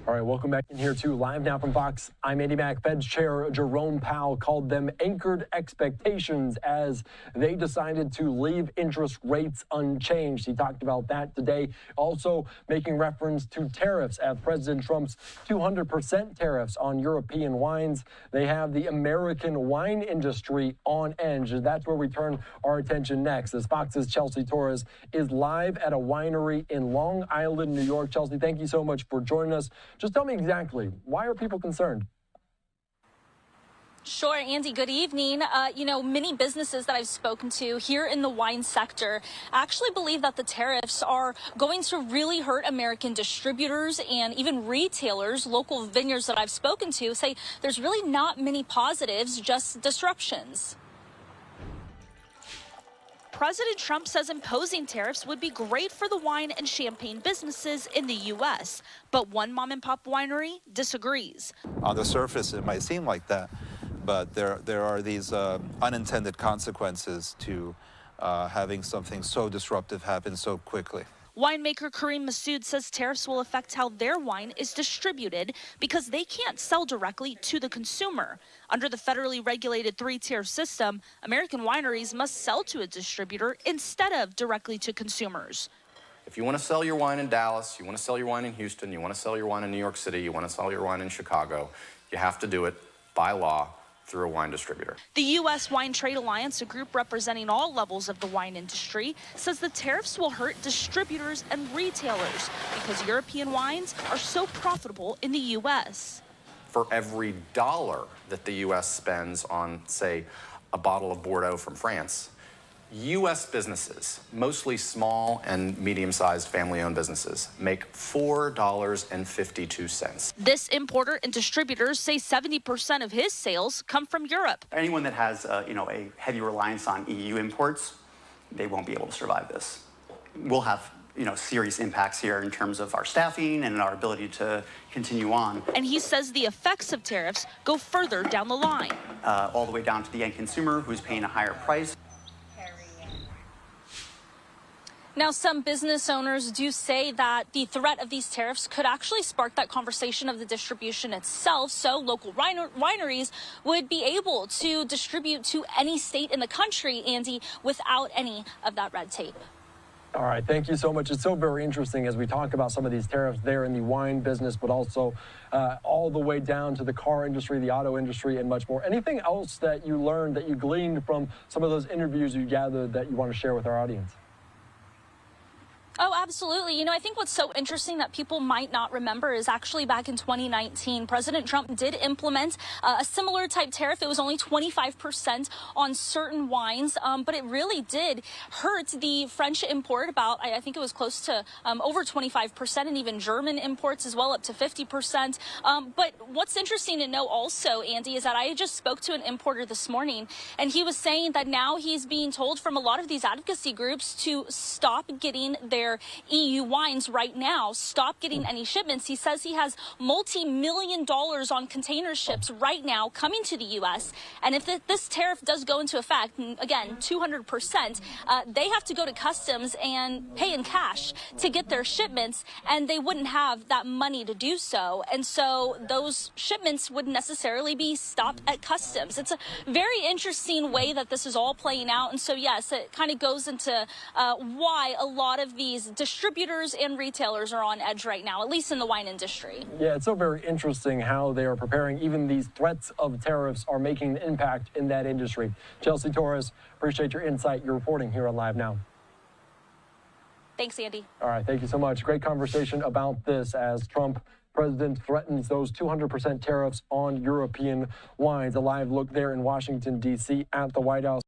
All right, welcome back in here too. Live now from Fox, I'm Andy Mack. Fed's Chair Jerome Powell called them anchored expectations as they decided to leave interest rates unchanged. He talked about that today, also making reference to tariffs as President Trump's 200% tariffs on European wines. They have the American wine industry on edge. That's where we turn our attention next, as Fox's Chelsea Torres is live at a winery in Long Island, New York. Chelsea, thank you so much for joining us. Just tell me exactly, why are people concerned? Sure, Andy, good evening. Many businesses that I've spoken to here in the wine sector actually believe that the tariffs are going to really hurt American distributors and even retailers. Local vineyards that I've spoken to say there's really not many positives, just disruptions. President Trump says imposing tariffs would be great for the wine and champagne businesses in the U.S., but one mom-and-pop winery disagrees. On the surface, it might seem like that, but there are these unintended consequences to having something so disruptive happen so quickly. Winemaker Kareem Massoud says tariffs will affect how their wine is distributed because they can't sell directly to the consumer. Under the federally regulated three-tier system, American wineries must sell to a distributor instead of directly to consumers. If you want to sell your wine in Dallas, you want to sell your wine in Houston, you want to sell your wine in New York City, you want to sell your wine in Chicago, you have to do it by law through a wine distributor. The U.S. Wine Trade Alliance, a group representing all levels of the wine industry, says the tariffs will hurt distributors and retailers because European wines are so profitable in the U.S. For every dollar that the U.S. spends on, say, a bottle of Bordeaux from France, U.S. businesses, mostly small and medium-sized family-owned businesses, make $4.52. This importer and distributors say 70% of his sales come from Europe. Anyone that has a heavy reliance on EU imports, they won't be able to survive this. We'll have serious impacts here in terms of our staffing and our ability to continue on. And he says the effects of tariffs go further down the line. All the way down to the end consumer who's paying a higher price. Now, some business owners do say that the threat of these tariffs could actually spark that conversation of the distribution itself, so local wineries would be able to distribute to any state in the country, Andy, without any of that red tape. All right, thank you so much. It's so very interesting as we talk about some of these tariffs there in the wine business, but also all the way down to the car industry, the auto industry, and much more. Anything else that you learned, that you gleaned from some of those interviews you gathered that you want to share with our audience? Oh, absolutely. I think what's so interesting that people might not remember is actually back in 2019, President Trump did implement a similar type tariff. It was only 25% on certain wines, but it really did hurt the French import about, I think it was close to over 25%, and even German imports as well, up to 50%. But what's interesting to know also, Andy, is that I just spoke to an importer this morning, and he was saying that now he's being told from a lot of these advocacy groups to stop getting their EU wines right now, stop getting any shipments. He says he has multi-million dollars on container ships right now coming to the U.S. And if this tariff does go into effect, again, 200%, they have to go to customs and pay in cash to get their shipments, and they wouldn't have that money to do so. And so those shipments wouldn't necessarily be stopped at customs. It's a very interesting way that this is all playing out. And so, yes, it kind of goes into why a lot of these distributors and retailers are on edge right now, at least in the wine industry. Yeah, it's so very interesting how they are preparing. Even these threats of tariffs are making an impact in that industry. Chelsea Torres, appreciate your insight. You're reporting here on Live Now. Thanks, Andy. All right, thank you so much. Great conversation about this as President threatens those 200% tariffs on European wines. A live look there in Washington, D.C. at the White House.